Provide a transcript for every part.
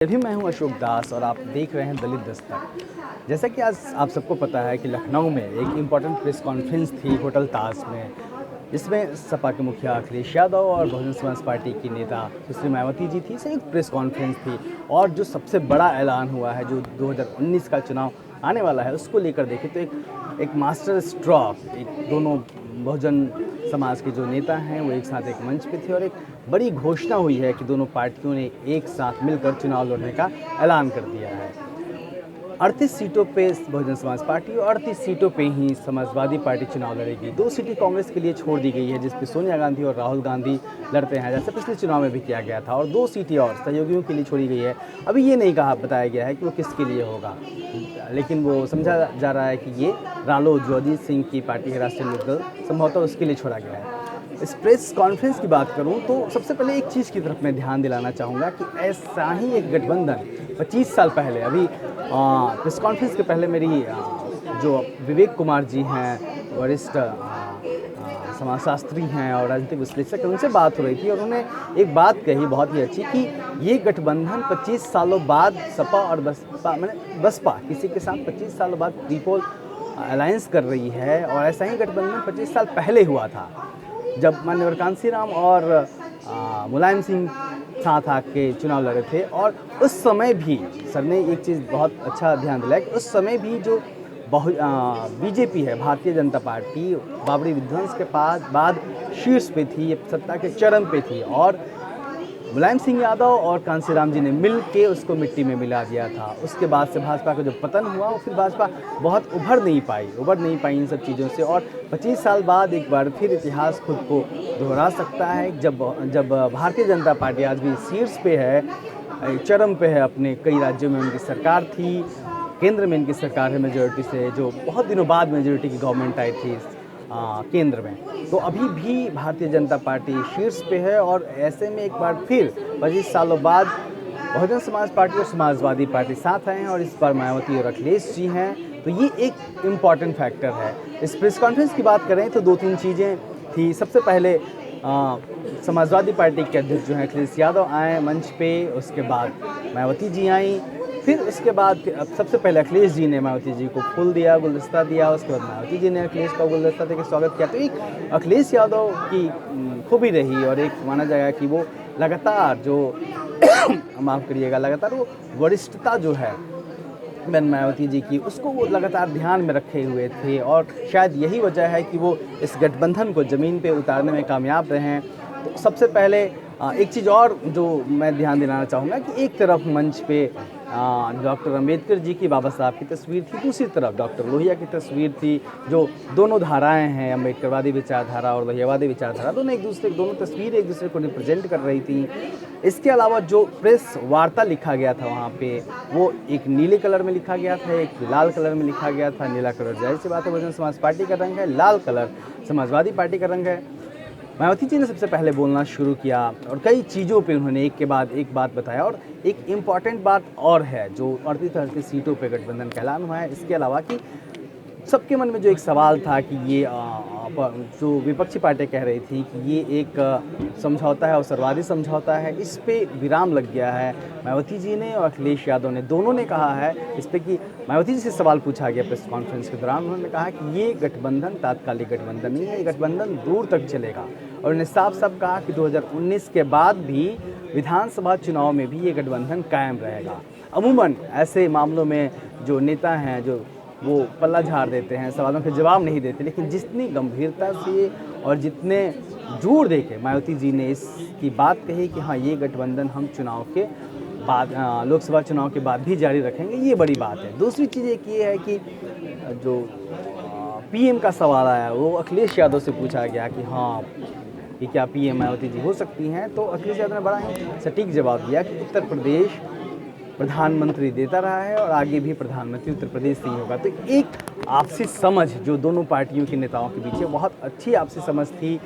अभी मैं हूं अशोक दास और आप देख रहे हैं दलित दस्तक। जैसा कि आज आप सबको पता है कि लखनऊ में एक इम्पॉर्टेंट प्रेस कॉन्फ्रेंस थी होटल ताज में, जिसमें सपा के मुखिया अखिलेश यादव और बहुजन समाज पार्टी की नेता सुश्री मायावती जी थी। संयुक्त प्रेस कॉन्फ्रेंस थी और जो सबसे बड़ा ऐलान हुआ है, जो 2019 का चुनाव आने वाला है, उसको लेकर देखें तो एक मास्टर स्ट्रोक, एक दोनों बहुजन समाज के जो नेता हैं वो एक साथ एक मंच पे थे और एक बड़ी घोषणा हुई है कि दोनों पार्टियों ने एक साथ मिलकर चुनाव लड़ने का ऐलान कर दिया है। 38 सीटों पे बहुजन समाज पार्टी और 38 सीटों पे ही समाजवादी पार्टी चुनाव लड़ेगी। 2 सीटें कांग्रेस के लिए छोड़ दी गई है, जिस पे सोनिया गांधी और राहुल गांधी लड़ते हैं, जैसे पिछले चुनाव में भी किया गया था, और 2 सीटें और सहयोगियों के लिए छोड़ी गई है। अभी ये नहीं बताया गया है कि वो किसके लिए होगा, लेकिन वो समझा जा रहा है कि ये रालोद जो अजीत सिंह की पार्टी है, राष्ट्रीय लोकदल, संभवतः उसके लिए छोड़ा गया है। इस प्रेस कॉन्फ्रेंस की बात करूं तो सबसे पहले एक चीज़ की तरफ मैं ध्यान दिलाना चाहूँगा कि ऐसा ही एक गठबंधन 25 साल पहले, अभी प्रेस कॉन्फ्रेंस के पहले मेरी जो विवेक कुमार जी हैं, वरिष्ठ समाजशास्त्री हैं और राजनीतिक विश्लेषक, उनसे बात हो रही थी और उन्होंने एक बात कही बहुत ही अच्छी कि ये गठबंधन 25 सालों बाद सपा और बसपा किसी के साथ 25 सालों बाद ट्रिपल अलायंस कर रही है। और ऐसा ही गठबंधन 25 साल पहले हुआ था, जब माननीय कांसीराम और मुलायम सिंह साथ आके चुनाव लड़े थे। और उस समय भी सर ने एक चीज़ बहुत अच्छा ध्यान दिलाया कि उस समय भी जो बीजेपी है, भारतीय जनता पार्टी, बाबरी विध्वंस के बाद शीर्ष पे थी, सत्ता के चरम पे थी, और मुलायम सिंह यादव और कांसीराम जी ने मिल के उसको मिट्टी में मिला दिया था। उसके बाद से भाजपा का जो पतन हुआ, फिर भाजपा बहुत उभर नहीं पाई इन सब चीज़ों से। और 25 साल बाद एक बार फिर इतिहास खुद को दोहरा सकता है, जब भारतीय जनता पार्टी आज भी शीर्ष पे है, चरम पे है, अपने कई राज्यों में उनकी सरकार थी, केंद्र में इनकी सरकार है मेजोरिटी से, जो बहुत दिनों बाद मेजोरिटी की गवर्नमेंट आई थी केंद्र में। तो अभी भी भारतीय जनता पार्टी शीर्ष पे है और ऐसे में एक बार फिर 25 सालों बाद बहुजन समाज पार्टी और समाजवादी पार्टी साथ आए हैं और इस बार मायावती और अखिलेश जी हैं। तो ये एक इम्पॉर्टेंट फैक्टर है। इस प्रेस कॉन्फ्रेंस की बात करें तो 2-3 चीज़ें थी। सबसे पहले समाजवादी पार्टी के अध्यक्ष जो हैं अखिलेश यादव आए मंच पे, उसके बाद मायावती जी आई, फिर उसके बाद सबसे पहले अखिलेश जी ने मायावती जी को फूल दिया, गुलदस्ता दिया, उसके बाद मायावती जी ने अखिलेश का गुलदस्ता देकर स्वागत किया। तो एक अखिलेश यादव की खूबी रही और एक माना जाएगा कि वो लगातार जो माफ़ करिएगा, लगातार वो वरिष्ठता जो है मायावती जी की, उसको वो लगातार ध्यान में रखे हुए थे और शायद यही वजह है कि वो इस गठबंधन को ज़मीन पे उतारने में कामयाब रहे हैं। तो सबसे पहले एक चीज़ और जो मैं ध्यान दिलाना चाहूँगा कि एक तरफ मंच पे डॉक्टर अंबेडकर जी की, बाबा साहब की तस्वीर थी, दूसरी तरफ डॉक्टर लोहिया की तस्वीर थी, जो दोनों धाराएं हैं, अंबेडकरवादी विचारधारा और लोहियावादी विचारधारा, दोनों तस्वीरें एक दूसरे को रिप्रेजेंट कर रही थी। इसके अलावा जो प्रेस वार्ता लिखा गया था वहाँ पे, वो एक नीले कलर में लिखा गया था, एक लाल कलर में लिखा गया था। नीला कलर जाहिर सी बात है बहुजन समाज पार्टी का रंग है, लाल कलर समाजवादी पार्टी का रंग है। मायावती जी ने सबसे पहले बोलना शुरू किया और कई चीज़ों पे उन्होंने एक के बाद एक बात बताया। और एक इम्पॉर्टेंट बात और है जो 38 सीटों पे गठबंधन का ऐलान हुआ है, इसके अलावा कि सबके मन में जो एक सवाल था कि ये जो विपक्षी पार्टी कह रही थी कि ये एक समझौता है, अवसरवादी समझौता है, इस पे विराम लग गया है। मायावती जी ने और अखिलेश यादव ने दोनों ने कहा है इस पे कि मायावती जी से सवाल पूछा गया प्रेस कॉन्फ्रेंस के दौरान, उन्होंने कहा कि ये गठबंधन तात्कालिक गठबंधन नहीं है, ये गठबंधन दूर तक चलेगा। और उन्होंने साफ कहा कि 2019 के बाद भी विधानसभा चुनाव में भी ये गठबंधन कायम रहेगा। अमूमन ऐसे मामलों में जो नेता हैं जो वो पल्ला झाड़ देते हैं, सवालों के जवाब नहीं देते, लेकिन जितनी गंभीरता से और जितने जोर देके मायावती जी ने इसकी बात कही कि हाँ, ये गठबंधन हम चुनाव के बाद, लोकसभा चुनाव के बाद भी जारी रखेंगे, ये बड़ी बात है। दूसरी चीज़ एक ये है कि जो पीएम का सवाल आया वो अखिलेश यादव से पूछा गया कि हाँ, कि क्या पीएम मायावती जी हो सकती हैं, तो अखिलेश यादव ने बड़ा ही सटीक जवाब दिया कि उत्तर प्रदेश प्रधानमंत्री देता रहा है और आगे भी प्रधानमंत्री उत्तर प्रदेश से ही होगा। तो एक आपसी समझ जो दोनों पार्टियों के नेताओं के बीच है, बहुत अच्छी आपसी समझ थी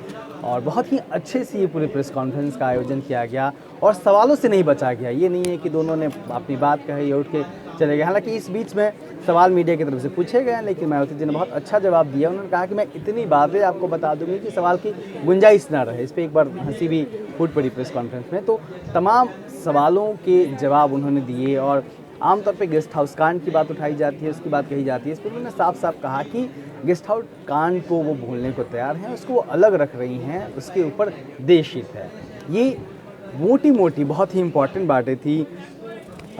और बहुत ही अच्छे से ये पूरे प्रेस कॉन्फ्रेंस का आयोजन किया गया। और सवालों से नहीं बचा गया। ये नहीं है कि दोनों ने अपनी बात कही या उठ के चले गए। हालांकि इस बीच में सवाल मीडिया की तरफ से पूछे गए, लेकिन मायावती जी ने बहुत अच्छा जवाब दिया। उन्होंने कहा कि मैं इतनी बातें आपको बता दूंगी कि सवाल की गुंजाइश ना रहे। इस पर एक बार हंसी भी फूट पड़ी प्रेस कॉन्फ्रेंस में। तो तमाम सवालों के जवाब उन्होंने दिए और आमतौर पे गेस्ट हाउस कांड की बात उठाई जाती है, उसकी बात कही जाती है। इस पर उन्होंने साफ साफ कहा कि गेस्ट हाउस कांड को वो भूलने को तैयार हैं, उसको वो अलग रख रही हैं, उसके ऊपर देश हित है। ये मोटी मोटी बहुत ही इम्पॉर्टेंट बातें थी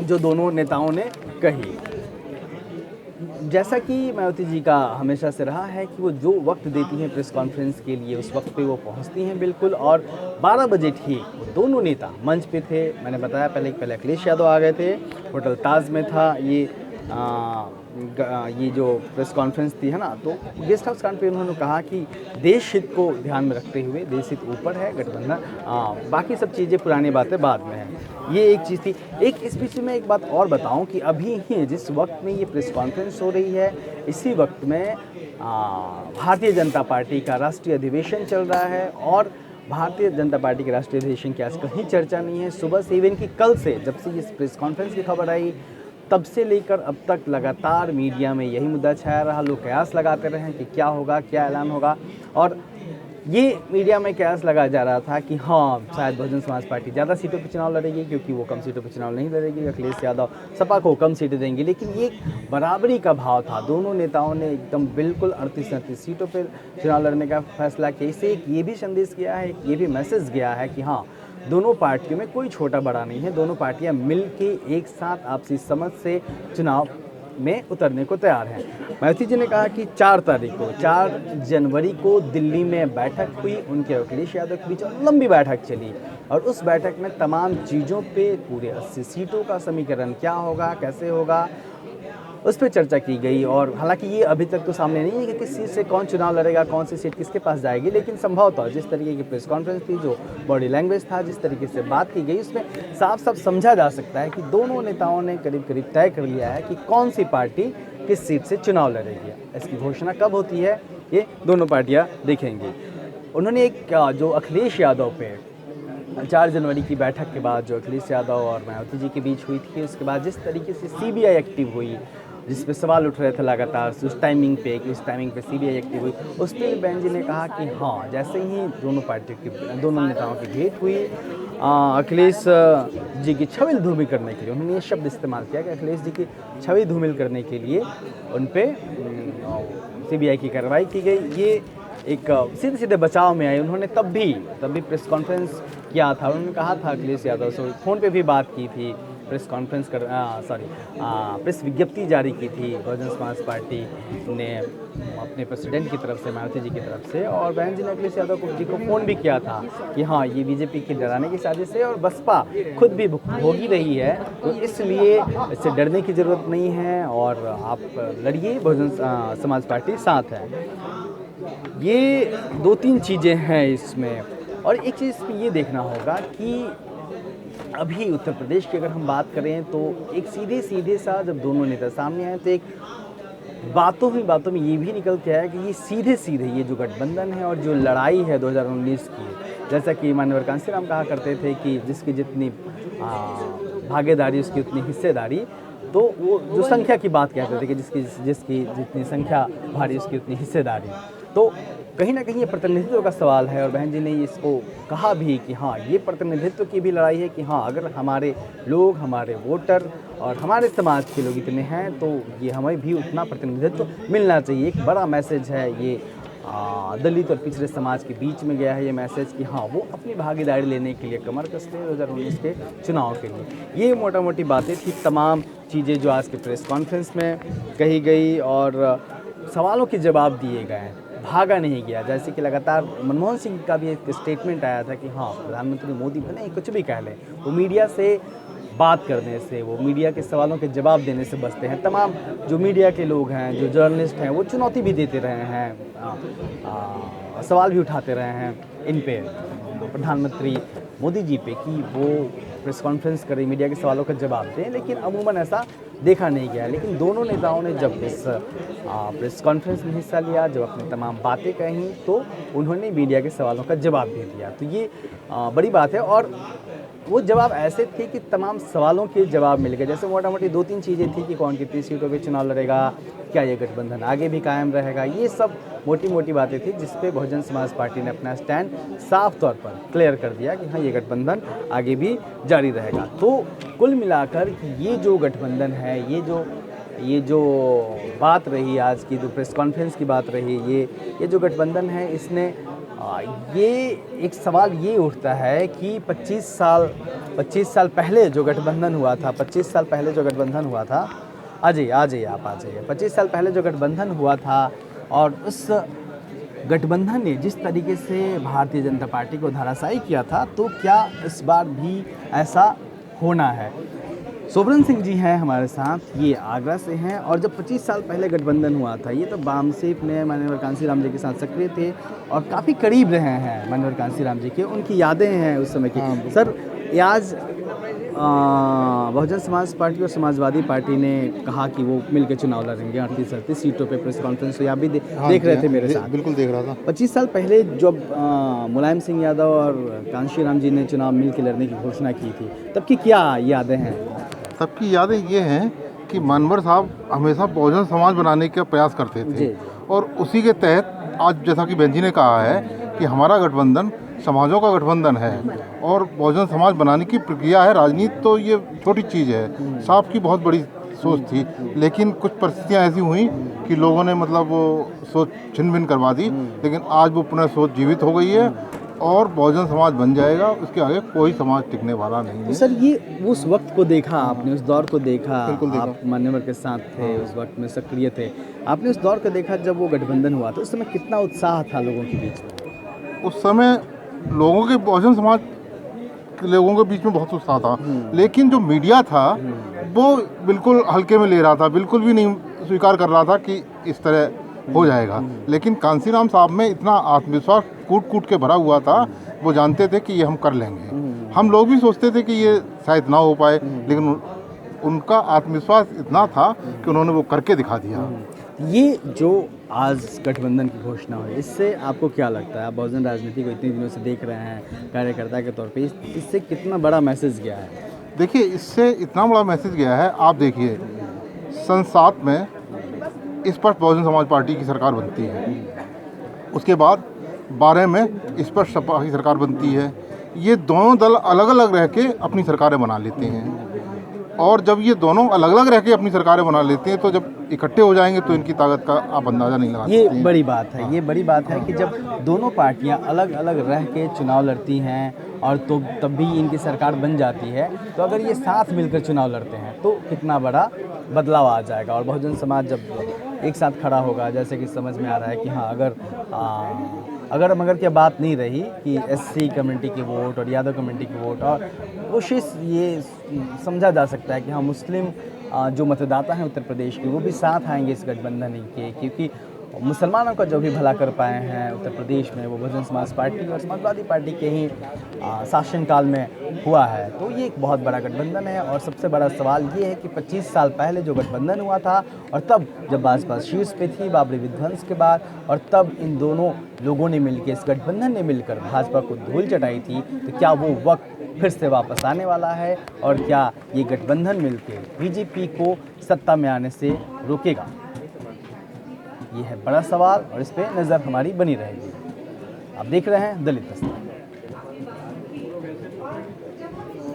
जो दोनों नेताओं ने कही। जैसा कि मायावती जी का हमेशा से रहा है कि वो जो वक्त देती हैं प्रेस कॉन्फ्रेंस के लिए, उस वक्त पे वो पहुंचती हैं बिल्कुल। और 12 बजे ठीक वो दोनों नेता मंच पे थे। मैंने बताया पहले अखिलेश यादव आ गए थे, होटल ताज में था ये जो प्रेस कॉन्फ्रेंस थी, है ना। तो गेस्ट हाउस कांड पे उन्होंने कहा कि देश हित को ध्यान में रखते हुए, देश हित ऊपर है, गठबंधन बाकी सब चीज़ें पुरानी बातें बाद में हैं। ये एक चीज़ थी। इस बीच में एक बात और बताऊं कि अभी ही जिस वक्त में ये प्रेस कॉन्फ्रेंस हो रही है, इसी वक्त में भारतीय जनता पार्टी का राष्ट्रीय अधिवेशन चल रहा है। और भारतीय जनता पार्टी के राष्ट्रीय अधिवेशन की आज कहीं चर्चा नहीं है। सुबह से इवन की कल से, जब से इस प्रेस कॉन्फ्रेंस की खबर आई, तब से लेकर अब तक लगातार मीडिया में यही मुद्दा छाया रहा। लोग कयास लगाते रहे कि क्या होगा, क्या ऐलान होगा। और ये मीडिया में कयास लगाया जा रहा था कि हाँ, शायद बहुजन समाज पार्टी ज़्यादा सीटों पर चुनाव लड़ेगी, क्योंकि वो कम सीटों पर चुनाव नहीं लड़ेगी। अखिलेश यादव सपा को कम सीटें देंगे। लेकिन ये बराबरी का भाव था। दोनों नेताओं ने एकदम बिल्कुल 38-39 सीटों पर चुनाव लड़ने का फैसला किया। इससे एक ये भी संदेश गया है, ये भी मैसेज गया है कि हाँ, दोनों पार्टियों में कोई छोटा बड़ा नहीं है। दोनों पार्टियां मिलके एक साथ आपसी समझ से चुनाव में उतरने को तैयार हैं। मायावती जी ने कहा कि 4 जनवरी को दिल्ली में बैठक हुई उनके अखिलेश यादव के बीच, और लंबी बैठक चली। और उस बैठक में तमाम चीज़ों पे, पूरे 80 सीटों का समीकरण क्या होगा, कैसे होगा, उस पर चर्चा की गई। और हालांकि ये अभी तक तो सामने नहीं है कि किस सीट से कौन चुनाव लड़ेगा, कौन सी सीट किसके पास जाएगी। लेकिन संभवतः जिस तरीके की प्रेस कॉन्फ्रेंस थी, जो बॉडी लैंग्वेज था, जिस तरीके से बात की गई, उसमें साफ साफ समझा जा सकता है कि दोनों नेताओं ने करीब करीब तय कर लिया है कि कौन सी पार्टी किस सीट से चुनाव लड़ेगी। इसकी घोषणा कब होती है, ये दोनों पार्टियाँ देखेंगी। उन्होंने एक जो अखिलेश यादव पे 4 जनवरी की बैठक के बाद जो अखिलेश यादव और मायावती जी के बीच हुई थी, उसके बाद जिस तरीके से सीबीआई एक्टिव हुई, जिस पे सवाल उठ रहे थे लगातार उस टाइमिंग पे कि उस टाइमिंग पे सीबीआई एक्टिव हुई, उस पर बहन जी ने कहा कि हाँ, जैसे ही दोनों नेताओं की भेंट हुई, अखिलेश जी की छवि धूमिल करने के लिए, उन्होंने ये शब्द इस्तेमाल किया कि अखिलेश जी की छवि धूमिल करने के लिए उन पर सीबीआई की कार्रवाई की गई। ये एक सीधे सीधे बचाव में आए। उन्होंने तब भी प्रेस कॉन्फ्रेंस किया था। उन्होंने कहा था अखिलेश यादव से, फ़ोन पे भी बात की थी, प्रेस कॉन्फ्रेंस प्रेस विज्ञप्ति जारी की थी बहुजन समाज पार्टी ने अपने प्रेसिडेंट की तरफ से, मायावती जी की तरफ से। और बहन जी ने अखिलेश यादव जी को फ़ोन भी किया था कि हाँ, ये बीजेपी की डराने की साजिश है और बसपा खुद भी भोगी रही है, तो इसलिए इससे डरने की ज़रूरत नहीं है और आप लड़िए, बहुजन समाज पार्टी साथ है। ये 2-3 चीज़ें हैं इसमें। और एक चीज़ ये देखना होगा कि अभी उत्तर प्रदेश की अगर हम बात करें तो एक सीधे सा जब दोनों नेता सामने आए, तो एक बातों में ये भी निकल के आया कि ये सीधे ये जो गठबंधन है और जो लड़ाई है 2019 की, जैसा कि माननीय कांशीराम कहा करते थे कि जिसकी जितनी भागीदारी उसकी उतनी हिस्सेदारी, तो वो जो संख्या की बात कहते थे कि जिसकी जितनी संख्या भारी उसकी उतनी हिस्सेदारी। तो कहीं ना कहीं ये प्रतिनिधित्व का सवाल है। और बहन जी ने इसको कहा भी कि हाँ, ये प्रतिनिधित्व की भी लड़ाई है कि हाँ, अगर हमारे लोग, हमारे वोटर और हमारे समाज के लोग इतने हैं, तो ये हमें भी उतना प्रतिनिधित्व मिलना चाहिए। एक बड़ा मैसेज है ये, दलित और पिछड़े समाज के बीच में गया है ये मैसेज कि हाँ, वो अपनी भागीदारी लेने के लिए कमर कसते हैं 2019 के चुनाव के लिए। ये मोटा मोटी बातें थी, तमाम चीज़ें जो आज के प्रेस कॉन्फ्रेंस में कही गई और सवालों के जवाब दिए गए, भागा नहीं गया। जैसे कि लगातार मनमोहन सिंह का भी एक स्टेटमेंट आया था कि हाँ, प्रधानमंत्री मोदी भले कुछ भी कह लें, वो मीडिया से बात करने से, वो मीडिया के सवालों के जवाब देने से बचते हैं। तमाम जो मीडिया के लोग हैं, जो जर्नलिस्ट हैं, वो चुनौती भी देते रहे हैं, सवाल भी उठाते रहे हैं इन पे प्रधानमंत्री मोदी जी पे कि वो प्रेस कॉन्फ्रेंस करें, मीडिया के सवालों का जवाब दें, लेकिन अमूमन ऐसा देखा नहीं गया। लेकिन दोनों नेताओं ने जब इस प्रेस कॉन्फ्रेंस में हिस्सा लिया, जब अपनी तमाम बातें कहीं, तो उन्होंने मीडिया के सवालों का जवाब दे दिया। तो ये बड़ी बात है। और वो जवाब ऐसे थे कि तमाम सवालों के जवाब मिल गए। जैसे मोटा मोटी 2-3 चीज़ें थी कि कौन कितनी सीटों पे चुनाव लड़ेगा, क्या ये गठबंधन आगे भी कायम रहेगा, ये सब मोटी मोटी बातें थी जिस पे बहुजन समाज पार्टी ने अपना स्टैंड साफ तौर पर क्लियर कर दिया कि हाँ ये गठबंधन आगे भी जारी रहेगा। तो कुल मिलाकर कि ये जो गठबंधन है, ये जो बात रही आज की, जो प्रेस कॉन्फ्रेंस की बात रही, ये जो गठबंधन है, इसने ये एक सवाल ये उठता है कि 25 साल पहले जो गठबंधन हुआ था, 25 साल पहले जो गठबंधन हुआ था, आ जाइए आप आ जाइए, 25 साल पहले जो गठबंधन हुआ था और उस गठबंधन ने जिस तरीके से भारतीय जनता पार्टी को धराशायी किया था, तो क्या इस बार भी ऐसा होना है? सोबरन सिंह जी हैं हमारे साथ, ये आगरा से हैं और जब 25 साल पहले गठबंधन हुआ था, ये तो वामसेप ने माननीय कांसीराम जी के साथ सक्रिय थे और काफ़ी करीब रहे हैं माननीय कांसीराम जी के, उनकी यादें हैं उस समय की। सर, आज बहुजन समाज पार्टी और समाजवादी पार्टी ने कहा कि वो मिलकर चुनाव लड़ेंगे 38-38 सीटों पे, प्रेस कॉन्फ्रेंस तो आप भी देख रहे थे मेरे साथ। बिल्कुल देख रहा था। 25 साल पहले जब मुलायम सिंह यादव और कांशीराम जी ने चुनाव मिलकर लड़ने की घोषणा की थी, तब की क्या यादें हैं? तब की यादें ये हैं कि मनवर साहब हमेशा बहुजन समाज बनाने का प्रयास करते थे और उसी के तहत आज जैसा कि बहन जी ने कहा है कि हमारा गठबंधन समाजों का गठबंधन है और बहुजन समाज बनाने की प्रक्रिया है। राजनीति तो ये छोटी चीज़ है, साहब की बहुत बड़ी सोच थी, लेकिन कुछ परिस्थितियाँ ऐसी हुई कि लोगों ने मतलब वो सोच छिन भिन करवा दी, लेकिन आज वो पुनः सोच जीवित हो गई है और बहुजन समाज बन जाएगा, उसके आगे कोई समाज टिकने वाला नहीं है। तो सर, ये उस वक्त को देखा आपने, उस दौर को देखा, बिल्कुल देखा। आप मान्यवर के साथ थे, उस वक्त में सक्रिय थे, आपने उस दौर को देखा जब वो गठबंधन हुआ था, उस समय कितना उत्साह था लोगों के बीच में? उस समय लोगों के बहुजन समाज के लोगों के बीच में बहुत उत्साह था, लेकिन जो मीडिया था वो बिल्कुल हल्के में ले रहा था, बिल्कुल भी नहीं स्वीकार कर रहा था कि इस तरह हो जाएगा। लेकिन कांसीराम साहब में इतना आत्मविश्वास कूट कूट के भरा हुआ था, वो जानते थे कि ये हम कर लेंगे। हम लोग भी सोचते थे कि ये शायद ना हो पाए, लेकिन उनका आत्मविश्वास इतना था कि उन्होंने वो करके दिखा दिया। ये जो आज गठबंधन की घोषणा हुई, इससे आपको क्या लगता है? आप बहुजन राजनीति को इतने दिनों से देख रहे हैं कार्यकर्ता के तौर पे, इससे कितना बड़ा मैसेज गया है? देखिए, इससे इतना बड़ा मैसेज गया है, आप देखिए सन 7 में स्पष्ट बहुजन समाज पार्टी की सरकार बनती है, उसके बाद 12 में स्पष्ट सपा की सरकार बनती है। ये दोनों दल अलग अलग रह के अपनी सरकारें बना लेते हैं और जब ये दोनों अलग अलग रह के अपनी सरकारें बना लेते हैं तो जब इकट्ठे हो जाएंगे तो इनकी ताकत का आप अंदाज़ा नहीं लगा सकते। ये बड़ी बात है, ये बड़ी बात है कि जब दोनों पार्टियां अलग अलग रह के चुनाव लड़ती हैं और तो तब भी इनकी सरकार बन जाती है, तो अगर ये साथ मिलकर चुनाव लड़ते हैं तो कितना बड़ा बदलाव आ जाएगा। और बहुजन समाज जब एक साथ खड़ा होगा, जैसे कि समझ में आ रहा है कि हाँ, अगर मगर क्या बात नहीं रही कि एससी कम्युनिटी के वोट और यादव कम्युनिटी के वोट, और कोशिश ये समझा जा सकता है कि हाँ, मुस्लिम जो मतदाता हैं उत्तर प्रदेश के, वो भी साथ आएंगे इस गठबंधन के, क्योंकि मुसलमानों का जो भी भला कर पाए हैं उत्तर प्रदेश में, वो बहुजन समाज पार्टी और समाजवादी पार्टी के ही शासनकाल में हुआ है। तो ये एक बहुत बड़ा गठबंधन है और सबसे बड़ा सवाल ये है कि 25 साल पहले जो गठबंधन हुआ था और तब जब भाजपा शीर्ष पे थी बाबरी विध्वंस के बाद, और तब इन दोनों लोगों ने मिलकर, इस गठबंधन ने मिलकर भाजपा को धूल चटाई थी, तो क्या वो वक्त फिर से वापस आने वाला है और क्या ये गठबंधन मिलकर बीजेपी को सत्ता में आने से रोकेगा? ये है बड़ा सवाल और इस पे नज़र हमारी बनी रहेगी। आप देख रहे हैं दलित दस्तक।